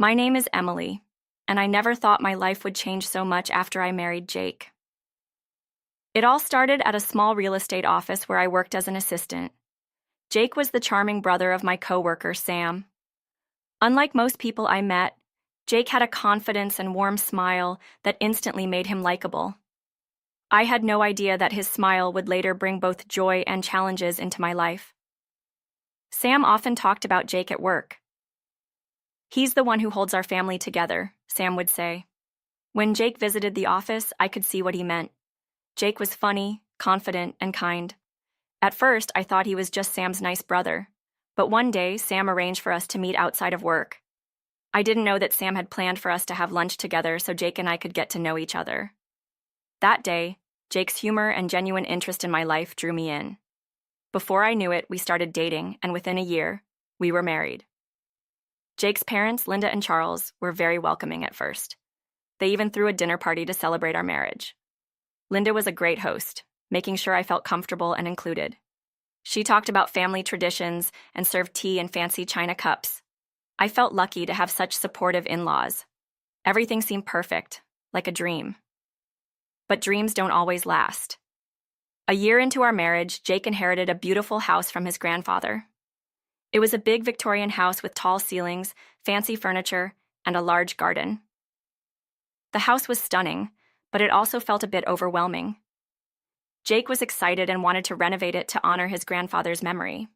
My name is Emily, and I never thought my life would change so much after I married Jake. It all started at a small real estate office where I worked as an assistant. Jake was the charming brother of my coworker, Sam. Unlike most people I met, Jake had a confidence and warm smile that instantly made him likable. I had no idea that his smile would later bring both joy and challenges into my life. Sam often talked about Jake at work. "He's the one who holds our family together," Sam would say. When Jake visited the office, I could see what he meant. Jake was funny, confident, and kind. At first, I thought he was just Sam's nice brother, but one day, Sam arranged for us to meet outside of work. I didn't know that Sam had planned for us to have lunch together so Jake and I could get to know each other. That day, Jake's humor and genuine interest in my life drew me in. Before I knew it, we started dating, and within a year, we were married. Jake's parents, Linda and Charles, were very welcoming at first. They even threw a dinner party to celebrate our marriage. Linda was a great host, making sure I felt comfortable and included. She talked about family traditions and served tea in fancy china cups. I felt lucky to have such supportive in-laws. Everything seemed perfect, like a dream. But dreams don't always last. A year into our marriage, Jake inherited a beautiful house from his grandfather. It was a big Victorian house with tall ceilings, fancy furniture, and a large garden. The house was stunning, but it also felt a bit overwhelming. Jake was excited and wanted to renovate it to honor his grandfather's memory.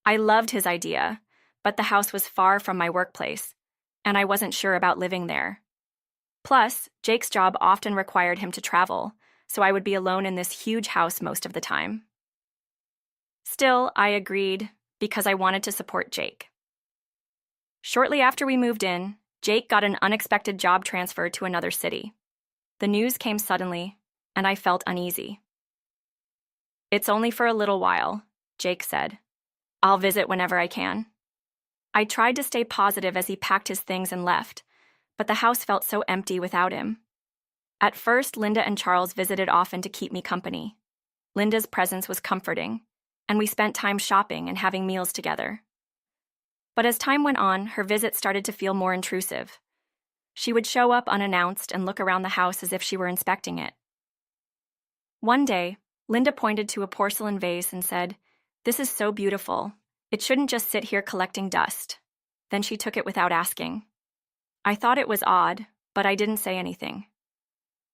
I loved his idea, but the house was far from my workplace, and I wasn't sure about living there. Plus, Jake's job often required him to travel, so I would be alone in this huge house most of the time. Still, I agreed because I wanted to support Jake. Shortly after we moved in, Jake got an unexpected job transfer to another city. The news came suddenly, and I felt uneasy. "It's only for a little while," Jake said. "I'll visit whenever I can." I tried to stay positive as he packed his things and left, but the house felt so empty without him. At first, Linda and Charles visited often to keep me company. Linda's presence was comforting, and we spent time shopping and having meals together. But as time went on, her visits started to feel more intrusive. She would show up unannounced and look around the house as if she were inspecting it. One day, Linda pointed to a porcelain vase and said, "This is so beautiful. It shouldn't just sit here collecting dust." Then she took it without asking. I thought it was odd, but I didn't say anything.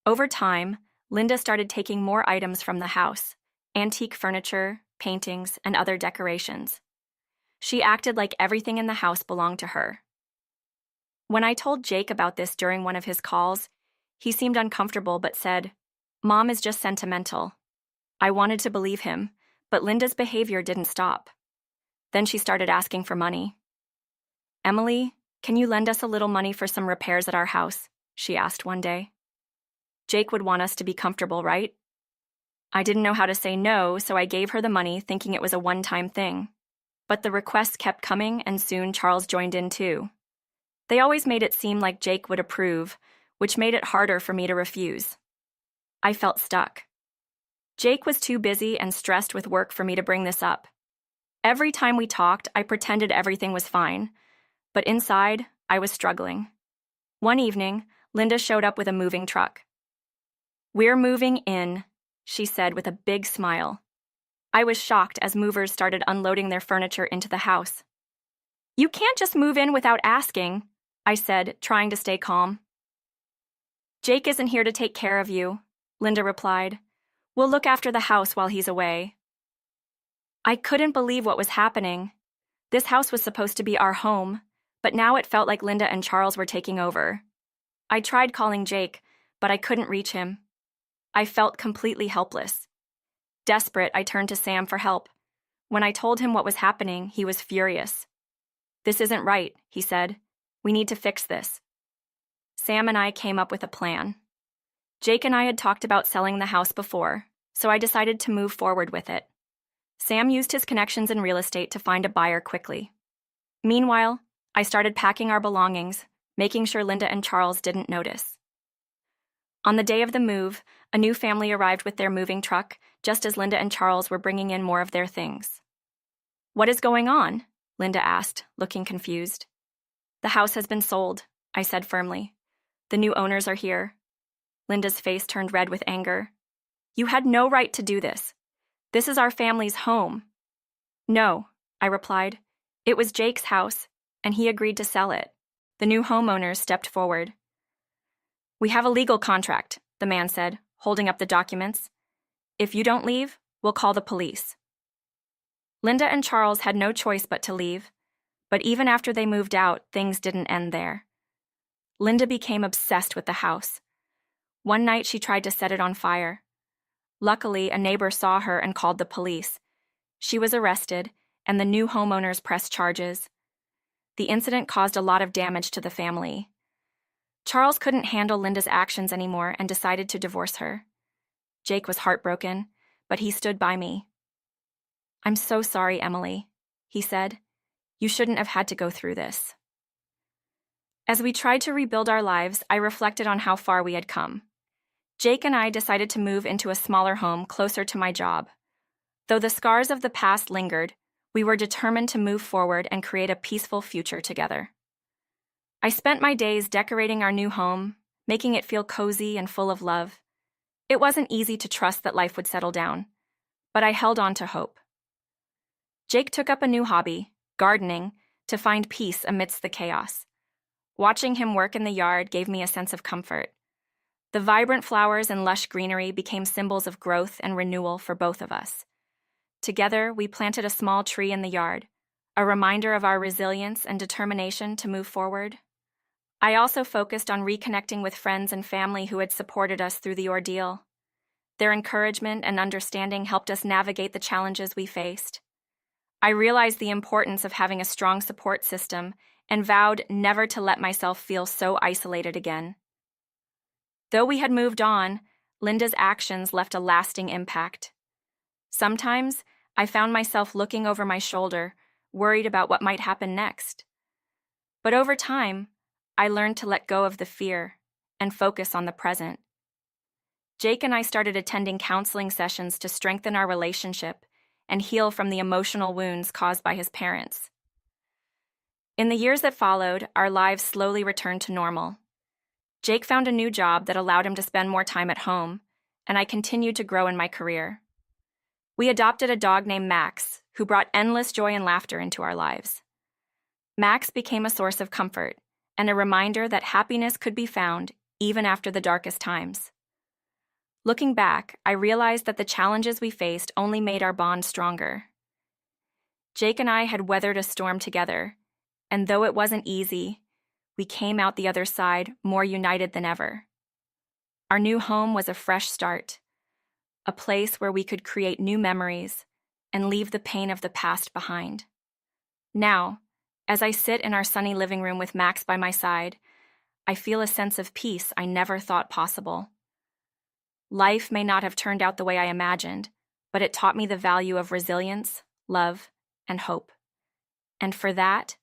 Over time, Linda started taking more items from the house: antique furniture, paintings, and other decorations. She acted like everything in the house belonged to her. When I told Jake about this during one of his calls, he seemed uncomfortable but said, "Mom is just sentimental." I wanted to believe him, but Linda's behavior didn't stop. Then she started asking for money. "Emily, can you lend us a little money for some repairs at our house?" she asked one day. Jake would want us to be comfortable, right? I didn't know how to say no, so I gave her the money thinking it was a one-time thing. But the requests kept coming, and soon Charles joined in too. They always made it seem like Jake would approve, which made it harder for me to refuse. I felt stuck. Jake was too busy and stressed with work for me to bring this up. Every time we talked, I pretended everything was fine, but inside, I was struggling. One evening, Linda showed up with a moving truck. "We're moving in," she said with a big smile. I was shocked as movers started unloading their furniture into the house. "You can't just move in without asking," I said, trying to stay calm. "Jake isn't here to take care of you," Linda replied. "We'll look after the house while he's away." I couldn't believe what was happening. This house was supposed to be our home, but now it felt like Linda and Charles were taking over. I tried calling Jake, but I couldn't reach him. I felt completely helpless. Desperate, I turned to Sam for help. When I told him what was happening, he was furious. "This isn't right," he said. "We need to fix this." Sam and I came up with a plan. Jake and I had talked about selling the house before, so I decided to move forward with it. Sam used his connections in real estate to find a buyer quickly. Meanwhile, I started packing our belongings, making sure Linda and Charles didn't notice. On the day of the move, a new family arrived with their moving truck, just as Linda and Charles were bringing in more of their things. "What is going on?" Linda asked, looking confused. The house has been sold, I said firmly. The new owners are here. Linda's face turned red with anger. You had no right to do this. This is our family's home. No, I replied. It was Jake's house, and he agreed to sell it. The new homeowners stepped forward. We have a legal contract, the man said, holding up the documents. If you don't leave, we'll call the police. Linda and Charles had no choice but to leave, but even after they moved out, things didn't end there. Linda became obsessed with the house. One night she tried to set it on fire. Luckily, a neighbor saw her and called the police. She was arrested, and the new homeowners pressed charges. The incident caused a lot of damage to the family. Charles couldn't handle Linda's actions anymore and decided to divorce her. Jake was heartbroken, but he stood by me. I'm so sorry, Emily, he said. You shouldn't have had to go through this. As we tried to rebuild our lives, I reflected on how far we had come. Jake and I decided to move into a smaller home closer to my job. Though the scars of the past lingered, we were determined to move forward and create a peaceful future together. I spent my days decorating our new home, making it feel cozy and full of love. It wasn't easy to trust that life would settle down, but I held on to hope. Jake took up a new hobby, gardening, to find peace amidst the chaos. Watching him work in the yard gave me a sense of comfort. The vibrant flowers and lush greenery became symbols of growth and renewal for both of us. Together, we planted a small tree in the yard, a reminder of our resilience and determination to move forward. I also focused on reconnecting with friends and family who had supported us through the ordeal. Their encouragement and understanding helped us navigate the challenges we faced. I realized the importance of having a strong support system and vowed never to let myself feel so isolated again. Though we had moved on, Linda's actions left a lasting impact. Sometimes, I found myself looking over my shoulder, worried about what might happen next. But over time, I learned to let go of the fear and focus on the present. Jake and I started attending counseling sessions to strengthen our relationship and heal from the emotional wounds caused by his parents. In the years that followed, our lives slowly returned to normal. Jake found a new job that allowed him to spend more time at home, and I continued to grow in my career. We adopted a dog named Max, who brought endless joy and laughter into our lives. Max became a source of comfort and a reminder that happiness could be found even after the darkest times. Looking back, I realized that the challenges we faced only made our bond stronger. Jake and I had weathered a storm together, and though it wasn't easy, we came out the other side more united than ever. Our new home was a fresh start, a place where we could create new memories and leave the pain of the past behind. Now, as I sit in our sunny living room with Max by my side, I feel a sense of peace I never thought possible. Life may not have turned out the way I imagined, but it taught me the value of resilience, love, and hope. And for that,